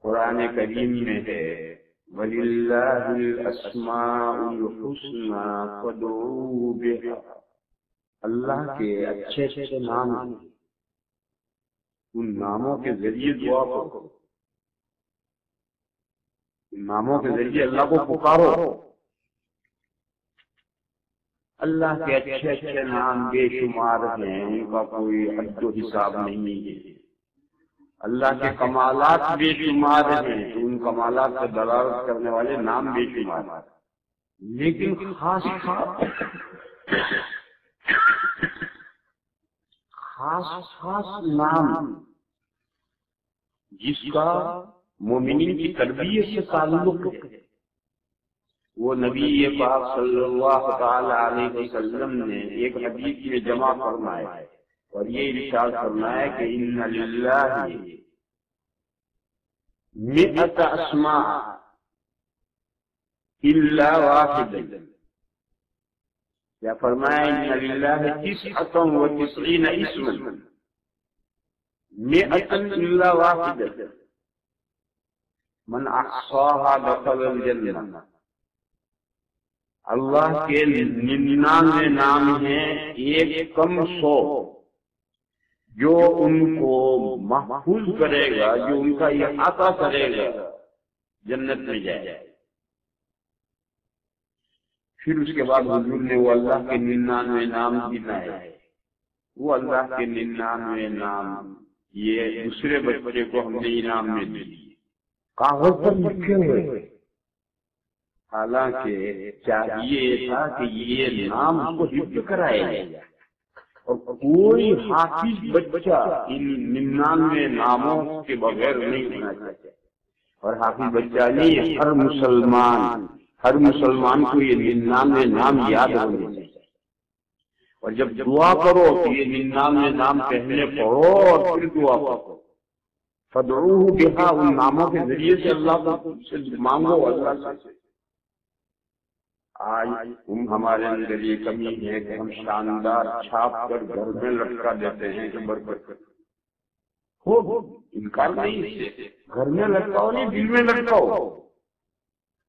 قرآن کریم میں ہے وَلِلَّهِ الْأَسْمَاءُ الْحُسْنَى فَادْعُوهُ بِهَا، اللہ کے اچھے اچھے نام ہیں، ان ناموں کے ذریعے دعا کرو، ان ناموں کے ذریعے اللہ کو پکارو۔ اللہ کے اچھے اچھے نام بے شمار ہیں، ان کا کوئی حد و حساب نہیں ہے۔ اللہ کے کمالات بے شمار ہیں، تو ان کمالات پر دلالت کرنے والے نام بے شمار ہیں، لیکن خاص نام جس کا مومنین کی تربیت سے تعلق ہے، وہ نبی پاک صلی اللہ تعالی علیہ وسلم نے ایک حدیث میں جمع فرمایا ہے، اور یہ ارشاد فرمایا کہ ان للہ مئۃ اسماء الا واحد، کیا فرمایا ان للہ تسعۃ و تسعین اسما مئۃ الا واحد من احصاها دخل الجنہ، اللہ کے 99 نام ہیں، ایک کم 100 جو ان کو محفوظ کرے گا، جو ان کا احاطہ کرے گا، جنت میں جائے۔ پھر اس کے بعد حضور نے وہ اللہ کے 99 نام گنائے، وہ اللہ کے 99 نام یہ دوسرے بچے کو ہم نے انعام میں دیے، کاغذ پر لکھے ہوئے، حالانکہ چاہیے تھا کہ یہ نام اس کو حفظ کرائے جائے، اور کوئی حافظ بچہ ان 99 ناموں کے بغیر نہیں ہونا چاہیے، اور حافظ بچہ نہیں، ہر مسلمان کو یہ 99 نام یاد ہونے چاہیے، اور جب دعا کرو تو یہ 99 نام پہلے پڑھو اور پھر دعا کرو، فَادْعُوهُ بِهَا، ان ناموں کے ذریعے سے اللہ سے مانگو، اللہ سے۔ آج ہمارے اندر یہ کمی ہے کہ ہم شاندار چھاپ کر گھر میں لٹکا دیتے ہیں کہ برکت ہو، انکار نہیں، گھر میں لٹکاؤ نہیں، دل میں لٹکاؤ،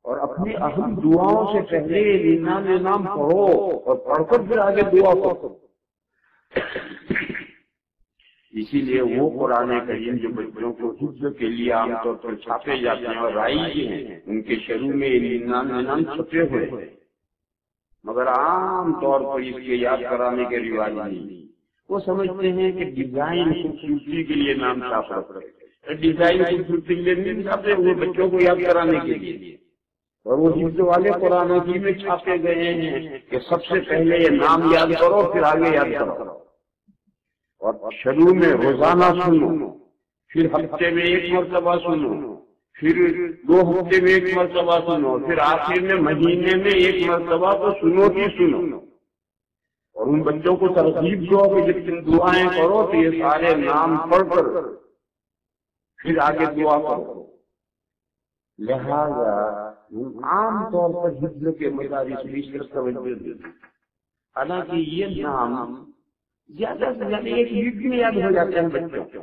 اور اپنی اہم دعاؤں سے پہلے 99 نام پڑھو اور پڑھ کر پھر آگے دعا کرو۔ اسی لیے وہ قرآن کریم جو بچوں کو حفظ کے لیے عام طور پر چھاپے جاتے ہیں اور رائج ہیں، ان کے شروع میں 99 نام چھپے ہوئے ہیں، مگر عام طور پر اس کے یاد کرانے کے رواج نہیں۔ وہ سمجھتے ہیں کہ ڈیزائن خوبصورتی کے لیے نام چھاپ رہے، ڈیزائن خوبصورتی کے لیے نہیں چھاپے ہوئے، بچوں کو یاد کرانے کے لیے، اور وہ حفظ والے قرآن کی میں چھاپے گئے ہیں کہ سب سے پہلے یہ نام یاد کرو پھر آگے یاد کرو، اور شروع میں روزانہ سنو، پھر ہفتے میں 1 مرتبہ سنو، پھر 2 ہفتے میں 1 مرتبہ سنو، پھر آخر میں مہینے میں 1 مرتبہ تو سنو ہی سنو، اور ان بچوں کو ترغیب دو کہ جب تم دعائیں کرو تو یہ سارے نام پڑھ کر پھر آگے دعا کرو۔ لہذا عام طور پر حفظ کے مدارس میں اس طرح توجہ دیتے، حالانکہ یہ نام زیادہ سے زیادہ ایک ویک میں یاد ہو جاتے ہیں بچوں کو۔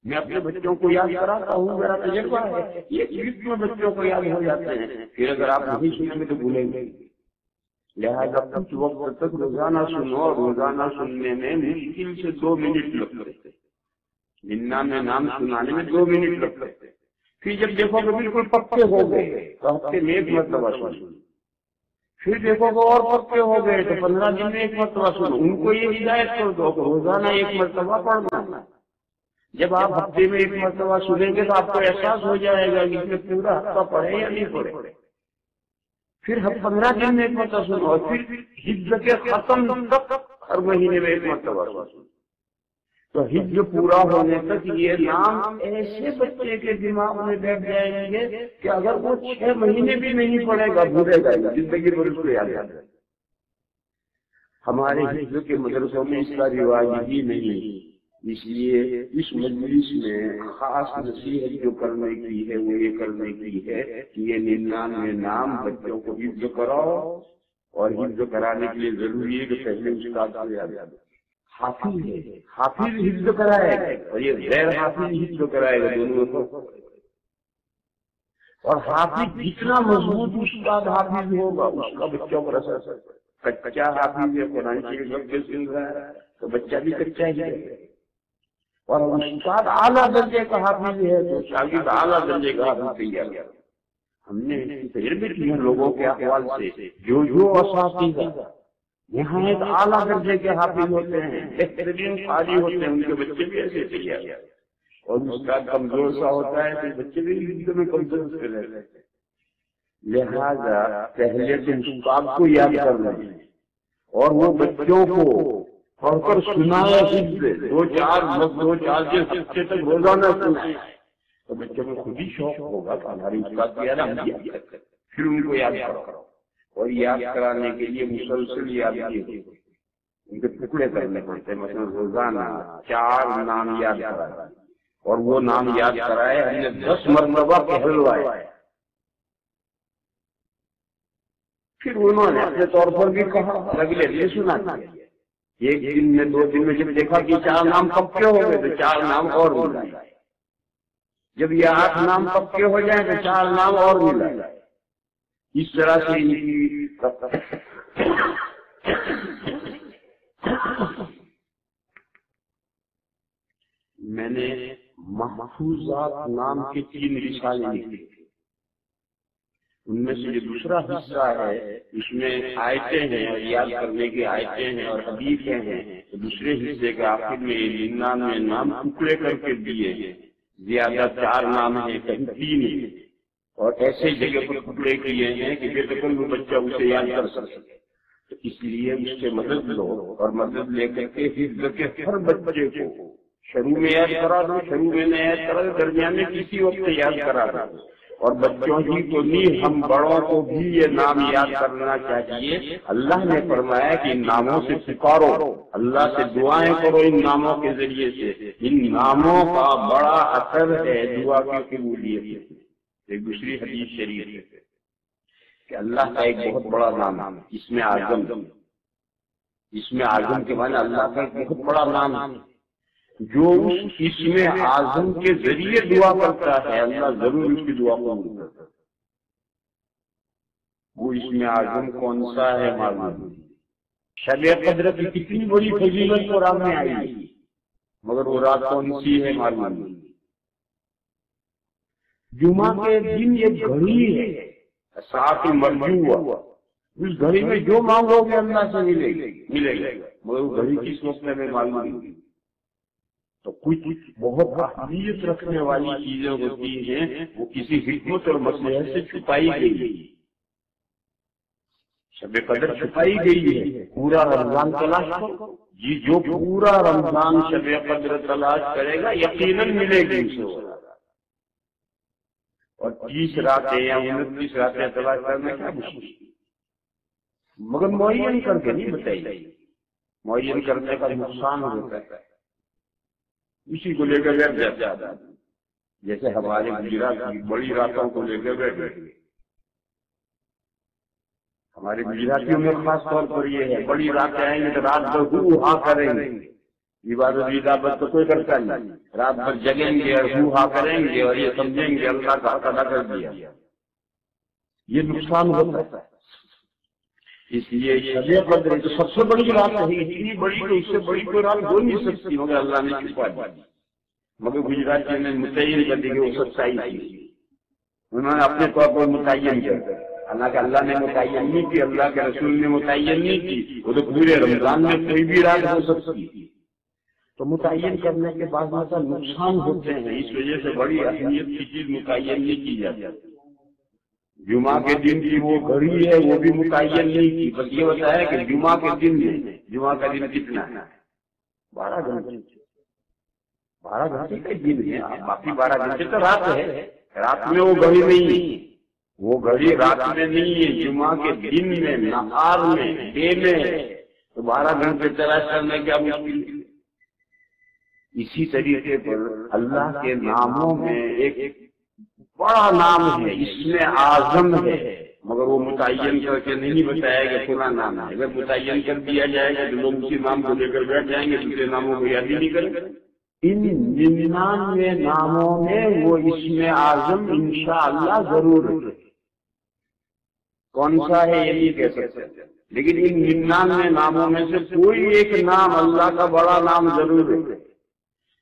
میں اپنے بچوں کو یاد کراتا ہوں، میرا تجربہ ہے، ایک ویک میں بچوں کو یاد ہو جاتے ہیں، پھر اگر آپ نہیں سنیں گے تو بھولیں گے۔ لہذا کچھ وقت تک روزانہ سنو، اور روزانہ سننے میں مشکل سے 2 منٹ لگتے، 99 نام سنانے میں 2 منٹ لگتے، پھر جب دیکھو کہ بالکل پکے ہو گئے تو ہفتے میں 1 مرتبہ سنو، پھر دیکھو کہ اور پکے ہو گئے تو 15 دن میں 1 مرتبہ سنو۔ ان کو یہ ہدایت کر دو کہ روزانہ 1 مرتبہ پڑھنا۔ جب آپ ہفتے میں 1 مرتبہ سنیں گے تو آپ کو احساس ہو جائے گا کہ اس میں پورا ہفتہ پڑھے یا نہیں پڑھے، پھر 15 دن میں 1 مرتبہ سنو، اور پھر حفظ کے ختم تک ہر مہینے میں 1 مرتبہ سنو، تو حفظ پورا ہونے تک یہ نام ایسے بچے کے دماغ میں بیٹھ جائیں گے کہ اگر وہ 6 مہینے بھی نہیں پڑھے گا بھولے گا، زندگی بھر اس کو یاد آ جائے۔ ہمارے حفظ کے مدرسوں میں اس کا رواج ہی نہیں، اس لیے اس مجلس میں خاص نصیحت جو کرنے کی ہے وہ یہ کرنے کی ہے کہ یہ 99 نام بچوں کو حفظ کراؤ، اور حفظ کرانے کے لیے ضروری ہے کہ پہلے استاد کو یاد آ جائے۔ حافظ ہے، حافظ حفظ کرائے گا، اور یہ غیر حافظ حفظ کرائے گا، دونوں کو اور حافظ جتنا مضبوط استاد حافظ ہوگا اس کا بچوں پر اثر، کچا حافظ ہے قرآن شریف سن رہا ہے تو بچہ بھی کچا ہی ہے، اور استاد اعلیٰ درجے کا حافظ ہے تو شاگرد اعلیٰ درجے کا حافظ تیار ہے۔ ہم نے تجربے کیے ہیں لوگوں کے احوال سے، جو اساتذہ یہاں ایک اعلیٰ درجے کے حافظ ہوتے ہیں، بہترین قاری ہوتے ہیں، ان کے بچے بھی ایسے تیار ہے، اور استاد کمزور سا ہوتا ہے تو بچے بھی میں کمزور سے رہتے ہیں۔ لہذا پہلے تو استاد کو یاد کرنا ہے اور وہ بچوں کو پڑھ کر سنائے، دو چار دن ہفتے تک روزانہ سنائے تو بچوں کو خود ہی شوق ہوگا کہ ہماری استاد کی یاد ہم یاد کریں، پھر ان کو یاد کرو، اور یاد کرانے کے لیے مسلسل یاد کیے ان کے ٹکڑے کرنے پڑتے ہیں۔ مثلا روزانہ 4 نام یاد کرائے، اور وہ نام یاد کرائے ہم نے 10 مرتبہ کہلوائے، پھر انہوں نے اپنے طور پر بھی کہا، اگلے دن سنا دیا۔ ایک دن میں 2 دن میں جب دیکھا کہ 4 نام پکے ہو گئے تو 4 نام اور ملائے، جب یہ 8 نام پکے ہو جائیں تو 4 نام اور ملائے۔ اس طرح سے میں نے محفوظات نام کے 3 رسالے لکھے، ان میں سے جو دوسرا حصہ ہے اس میں آیتیں ہیں اور یاد کرنے کی آیتیں ہیں اور حدیثیں ہیں، تو دوسرے حصے کے آخر میں 99 نام ٹکڑے کر کے دیے ہیں، زیادہ 4 نام ہیں کہیں 3 ہیں، اور ایسے جگہ پر ٹکڑے کیے ہیں کہ بے دخل وہ بچہ اسے یاد کر سکے۔ تو اس لیے اس سے مدد لو، اور مدد لے کر کے حفظ کے ہر بچے کو شروع میں یاد کرا دو، شروع میں نہ یاد کرا دو، درمیان میں کسی وقت یاد کرا دو، اور بچوں ہی کو نہیں ہم بڑوں کو بھی یہ نام یاد کرنا چاہیے۔ اللہ نے فرمایا کہ ان ناموں سے پکارو، اللہ سے دعائیں کرو ان ناموں کے ذریعے سے، ان ناموں کا بڑا اثر ہے دعا کی قبولیت میں۔ ایک دوسری حدیث شریف ہے کہ اللہ کا ایک بہت بڑا نام ہے اسم اعظم، اسم اعظم کے معنی اللہ کا ایک بہت بڑا نام ہے، جو اس اسم اعظم کے ذریعے دعا کرتا ہے اللہ ضرور اس کی دعا قبول کرتا ہے۔ وہ اسم اعظم کون سا ہے معلوم؟ شب قدر کی کتنی بڑی فضیلت قرآن میں آئی، مگر وہ رات کون سی ہے معلوم؟ جمعہ کے دن یہ گھڑی ہے ساتھ مرجوع، اس گھڑی میں جو مانگو گے اللہ سے ملے گا، مگر وہ گھڑی کس وقت میں معلوم نہیں۔ تو کچھ بہت اہمیت رکھنے والی چیزیں ہوتی ہیں وہ کسی حکمت اور مصلحت سے چھپائی گئی، شب قدر چھپائی گئی ہے۔ پورا رمضان تلاش کرو، جی جو پورا رمضان شب قدر تلاش کرے گا یقیناً ملے گی اسے، اور 30 راتیں یا 29 راتیں تلاش کرنے کا مشکل، مگر معین کر کے نہیں بتائیے، معین کرنے کا نقصان ہوتا ہے، اسی کو لے کر بیٹھ جاتا ہے، جیسے ہمارے گجرات کی بڑی راتوں کو لے کر بیٹھ گئے۔ ہمارے گجراتیوں میں خاص طور پر یہ ہے بڑی راتیں آئیں گے تو رات بھر ہاں کریں گے، عبادت تو کوئی کرتا نہیں، رات بھر جگیں گے اور ہاں کریں گے اور یہ سمجھیں گے اللہ کا حق ادا کر دیا، یہ نقصان ہوتا ہے۔ اس لیے شب قدر تو سب سے بڑی رات ہے، اتنی بڑی کہ اس سے بڑی کوئی رات ہو نہیں سکتی، مگر اللہ نے چھپا دی، مگر گجراتی نے متعین کر دی کہ وہ سچائی تھی، انہوں نے اپنے طور پر متعین کیا، حالانکہ اللہ نے متعین نہیں کی، اللہ کے رسول نے متعین نہیں کی، وہ تو پورے رمضان میں کوئی بھی رات ہو سکتی، تو متعین کرنے کے بعد ایسا نقصان ہوتے ہیں، اس وجہ سے بڑی اہمیت کی چیز متعین نہیں کی جاتی۔ جمعہ کے دن کی وہ گھڑی ہے وہ بھی متعین نہیں کی، بس یہ بتایا کہ جمعہ کے دن میں، جمعہ کا دن کتنا ہے؟ 12 گھنٹے، 12 گھنٹے کا دن ہے، باقی 12 گھنٹے تو رات ہے، رات میں وہ گھڑی نہیں ہے، وہ گھڑی رات میں نہیں ہے، جمعہ کے دن میں، نہار میں، ڈے میں، تو 12 گھنٹے تلاش کرنے کیا مشکل ہے۔ اسی طریقے پر اللہ کے ناموں میں ایک بڑا نام ہے، اسم اعظم ہے، مگر وہ متعین کر کے نہیں بتایا کہ فلاں نام ہے، اگر متعین کر دیا جائے گا تو لوگ اسی نام کو لے کر بیٹھ جائیں گے، دوسرے ناموں کو یاد ہی نہیں کریں گے۔ ان 99 ناموں میں وہ اسم اعظم انشاءاللہ ضرور ہے. کون سا ہے یہ نہیں کہہ سکتے، لیکن ان 99 ناموں میں سے کوئی ایک نام اللہ کا بڑا نام ضرور ہے.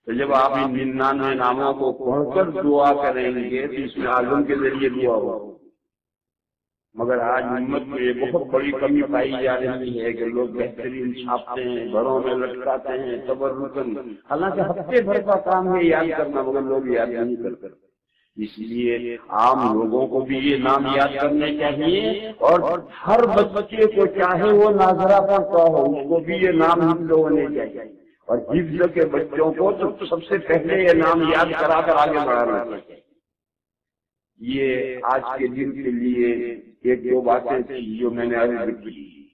تو جب آپ ان 99 ناموں کو پڑھ کر دعا کریں گے تو اسم اعظم کے ذریعے دعا ہو. مگر آج امت میں یہ بہت بڑی کمی پائی جا رہی ہے کہ لوگ بہترین چھاپتے ہیں، گھروں میں لٹکاتے ہیں تبرکن، حالانکہ ہفتے بھر کا کام ہے یاد کرنا، مگر لوگ یاد نہیں کرتے. اس لیے عام لوگوں کو بھی یہ نام یاد کرنے چاہیے، اور ہر بچے کو چاہے وہ ناظرہ پڑھتا ہو اس کو بھی یہ نام حفظ ہونے چاہیے، اور حفظ کے بچوں کو تو سب سے پہلے یہ نام یاد کرا کر آگے بڑھانا چاہیے. یہ آج کے دن کے لیے ایک دو باتیں تھی جو میں نے عرض کی.